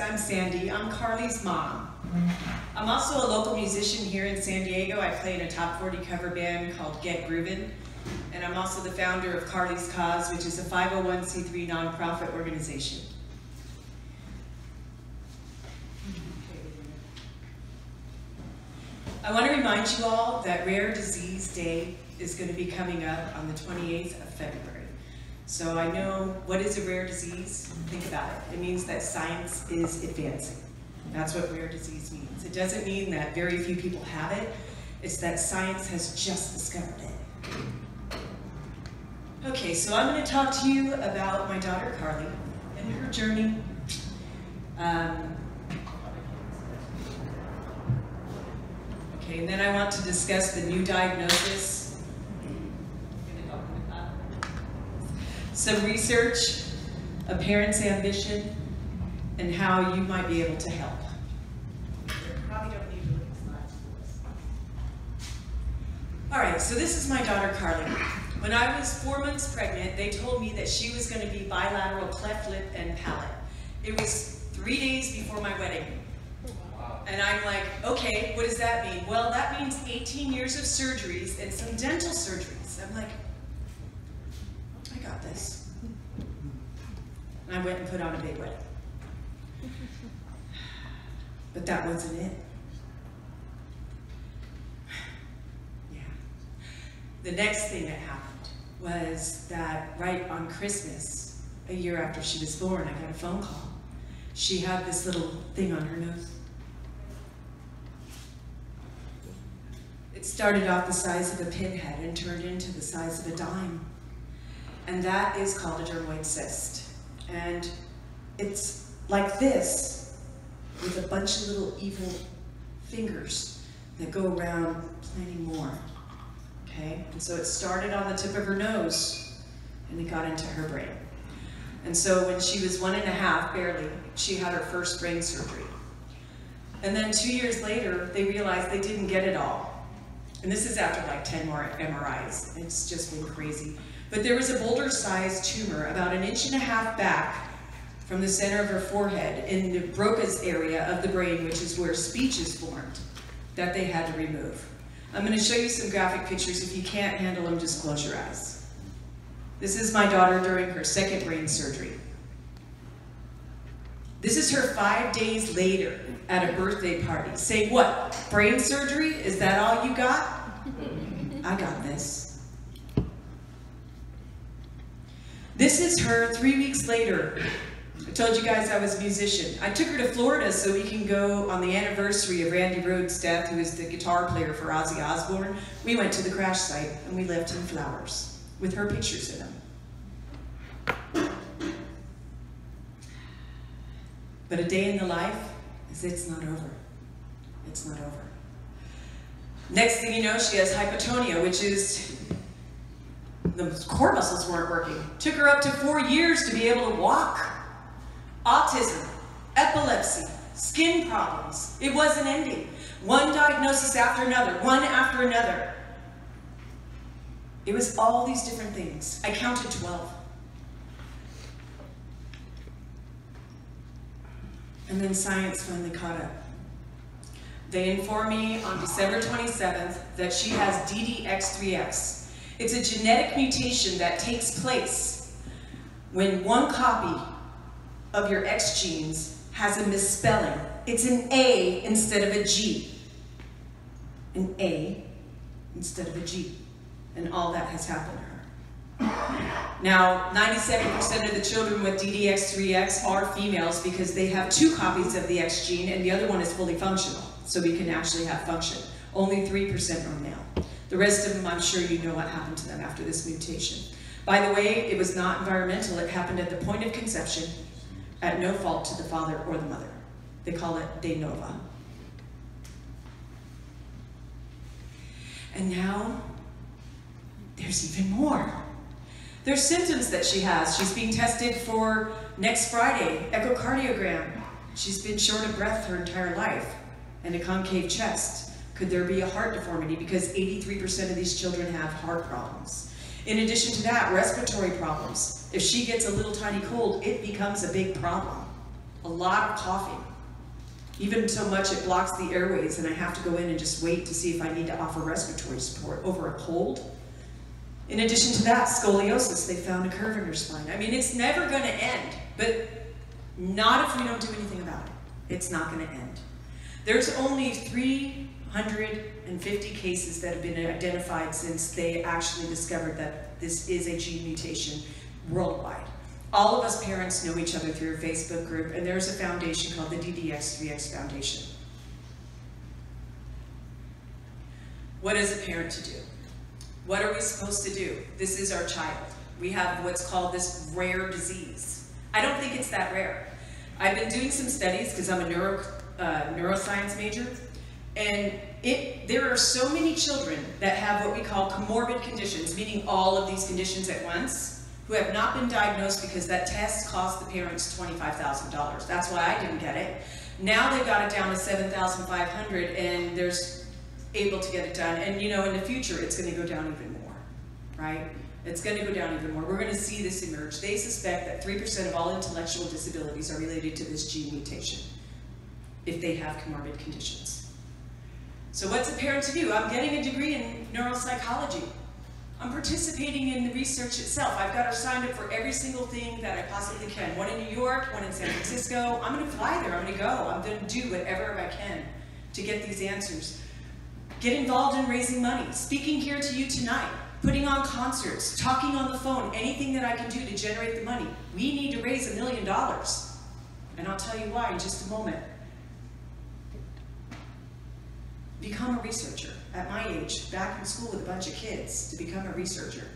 I'm Sandi. I'm Carly's mom. I'm also a local musician here in San Diego. I play in a top 40 cover band called Get Groovin'. And I'm also the founder of Carlys Cause, which is a 501c3 nonprofit organization. I want to remind you all that Rare Disease Day is going to be coming up on the 28th of February. So I know, what is a rare disease? Think about it. It means that science is advancing. That's what rare disease means. It doesn't mean that very few people have it. It's that science has just discovered it. Okay, so I'm going to talk to you about my daughter Carly and her journey. Okay, and then I want to discuss the new diagnosis, some research, a parent's ambition, and how you might be able to help. Probably don't need to look at slides for this. All right, so this is my daughter Carly. When I was 4 months pregnant, they told me that she was going to be bilateral cleft lip and palate. It was 3 days before my wedding. And I'm like, okay, what does that mean? Well, that means 18 years of surgeries and some dental surgeries. I'm like, I got this. And I went and put on a big wedding. But that wasn't it. Yeah. The next thing that happened was that right on Christmas, a year after she was born, I got a phone call. She had this little thing on her nose. It started off the size of a pinhead and turned into the size of a dime. And that is called a dermoid cyst. And it's like this, with a bunch of little evil fingers that go around planting more. Okay? And so it started on the tip of her nose, and it got into her brain. And so when she was 1.5, barely, she had her first brain surgery. And then 2 years later, they realized they didn't get it all. And this is after like 10 more MRIs. It's just been crazy. But there was a boulder-sized tumor about 1.5 inches back from the center of her forehead in the Broca's area of the brain, which is where speech is formed, that they had to remove. I'm going to show you some graphic pictures. If you can't handle them, just close your eyes. This is my daughter during her second brain surgery. This is her 5 days later at a birthday party. Say what? Brain surgery? Is that all you got? I got this. This is her 3 weeks later. I told you guys I was a musician. I took her to Florida so we can go on the anniversary of Randy Rhoads' death, who is the guitar player for Ozzy Osbourne. We went to the crash site and we left him flowers with her pictures in them. But a day in the life is it's not over. It's not over. Next thing you know, she has hypotonia, which is the core muscles weren't working. Took her up to 4 years to be able to walk. Autism, epilepsy, skin problems. It wasn't ending. One diagnosis after another, one after another. It was all these different things. I counted 12. And then science finally caught up. They informed me on December 27th that she has DDX3X. It's a genetic mutation that takes place when one copy of your X genes has a misspelling. It's an A instead of a G. An A instead of a G. And all that has happened to her. Now, 97% of the children with DDX3X are females because they have 2 copies of the X gene and the other one is fully functional, so we can actually have function. Only 3% are male. The rest of them, I'm sure you know what happened to them after this mutation. By the way, it was not environmental. It happened at the point of conception, at no fault to the father or the mother. They call it de novo. And now, there's even more. There's symptoms that she has. She's being tested for next Friday, echocardiogram. She's been short of breath her entire life and a concave chest. Could there be a heart deformity? Because 83% of these children have heart problems. In addition to that, respiratory problems. If she gets a little tiny cold, it becomes a big problem. a lot of coughing. Even so much it blocks the airways and I have to go in and just wait to see if I need to offer respiratory support over a cold. In addition to that, scoliosis, they found a curve in her spine. I mean, it's never gonna end, but not if we don't do anything about it. It's not gonna end. There's only 350 cases that have been identified since they actually discovered that this is a gene mutation worldwide. All of us parents know each other through a Facebook group, and there's a foundation called the DDX3X Foundation. What is a parent to do? What are we supposed to do? This is our child. We have what's called this rare disease. I don't think it's that rare. I've been doing some studies because I'm a neuroscience major, and there are so many children that have what we call comorbid conditions, meaning all of these conditions at once, who have not been diagnosed because that test cost the parents $25,000. That's why I didn't get it. Now they've got it down to $7,500 and they're able to get it done. And you know, in the future, it's gonna go down even more, right? It's gonna go down even more. We're gonna see this emerge. They suspect that 3% of all intellectual disabilities are related to this gene mutation, if they have comorbid conditions. So what's a parent to do? I'm getting a degree in neuropsychology. I'm participating in the research itself. I've got her signed up for every single thing that I possibly can. One in New York, one in San Francisco. I'm gonna fly there, I'm gonna go. I'm gonna do whatever I can to get these answers. Get involved in raising money, speaking here to you tonight, putting on concerts, talking on the phone, anything that I can do to generate the money. We need to raise $1 million. And I'll tell you why in just a moment. Become a researcher. At my age, back in school with a bunch of kids, to become a researcher.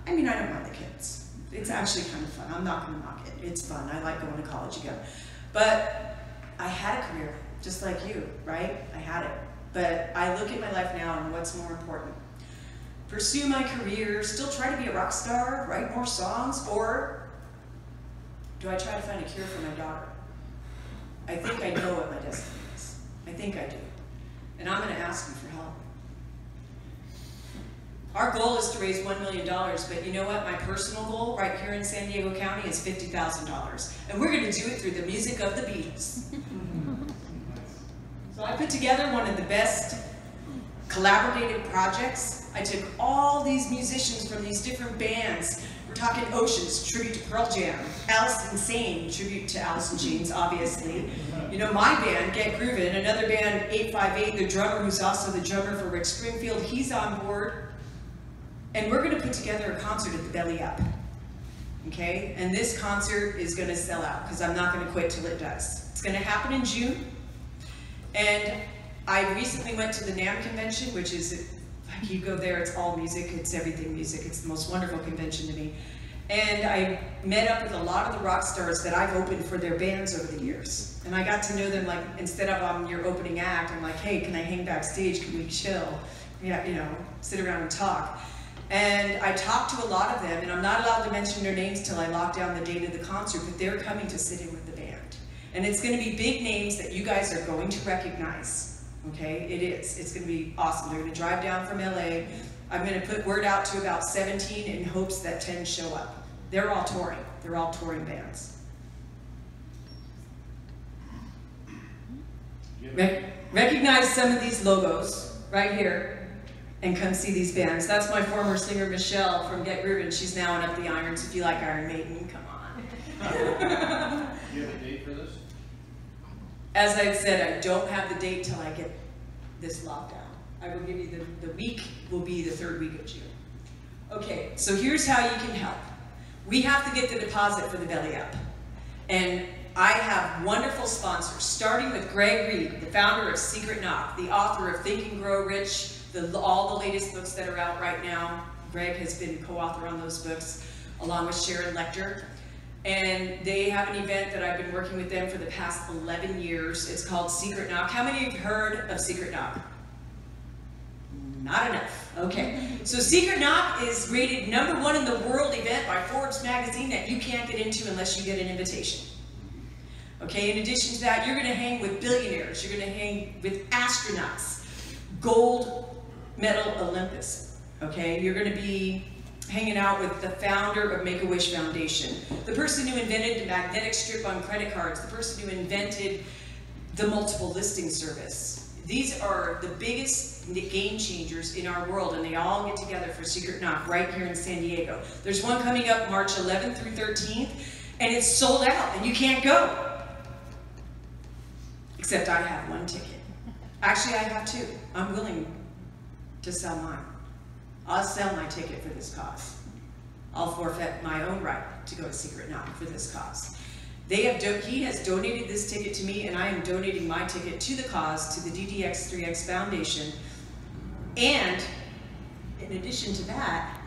I mean, I don't mind the kids. It's actually kind of fun. I'm not gonna knock it. It's fun. I like going to college again. But I had a career, just like you, right? I had it. But I look at my life now and what's more important. Pursue my career, still try to be a rock star, write more songs, or do I try to find a cure for my daughter? I think I know what my destiny is. I think I do. And I'm going to ask you for help. Our goal is to raise $1 million, but you know what? My personal goal right here in San Diego County is $50,000. And we're going to do it through the music of the Beatles. So I put together one of the best collaborative projects. I took all these musicians from these different bands. We're talking Oceans, tribute to Pearl Jam. Alice Insane, tribute to Alice in Chains, obviously. You know, my band, Get Groovin', another band, 858, the drummer who's also the drummer for Rick Springfield, he's on board. And we're gonna put together a concert at the Belly Up, okay? And this concert is gonna sell out, because I'm not gonna quit till it does. It's gonna happen in June. And I recently went to the NAMM convention, which is, like you go there, it's all music, it's everything music. It's the most wonderful convention to me. And I met up with a lot of the rock stars that I've opened for their bands over the years. And I got to know them, like, instead of I'm your opening act, I'm like, hey, can I hang backstage? Can we chill? Yeah, you know, sit around and talk. And I talked to a lot of them, and I'm not allowed to mention their names till I lock down the date of the concert, but they're coming to sit in with the band. And it's gonna be big names that you guys are going to recognize, okay? It is, it's gonna be awesome. They're gonna drive down from LA. I'm gonna put word out to about 17 in hopes that 10 show up. They're all touring bands. Recognize some of these logos right here and come see these bands. That's my former singer, Michelle, from Get Groovin'. She's now in Up the Irons. If you like Iron Maiden, come on. Do you have a date for this? As I've said, I don't have the date till I get this lockdown. I will give you the week will be the 3rd week of June. Okay, so here's how you can help. We have to get the deposit for the Belly Up. And I have wonderful sponsors, starting with Greg Reed, the founder of Secret Knock, the author of Think and Grow Rich, all the latest books that are out right now. Greg has been co-author on those books, along with Sharon Lecter. And they have an event that I've been working with them for the past 11 years. It's called Secret Knock. How many have heard of Secret Knock? Not enough. Okay. So Secret Knock is rated #1 in the world event by Forbes magazine that you can't get into unless you get an invitation. Okay, in addition to that, you're going to hang with billionaires. You're going to hang with astronauts, gold medal Olympus. Okay, you're going to be hanging out with the founder of Make-A-Wish Foundation, the person who invented the magnetic strip on credit cards, the person who invented the multiple listing service. These are the biggest game changers in our world, and they all get together for Secret Knock right here in San Diego. There's one coming up March 11th through 13th, and it's sold out, and you can't go. Except I have one ticket. Actually, I have two. I'm willing to sell mine. I'll sell my ticket for this cause. I'll forfeit my own right to go to Secret Knock for this cause. He has donated this ticket to me, and I am donating my ticket to the cause, to the DDX3X Foundation. And in addition to that,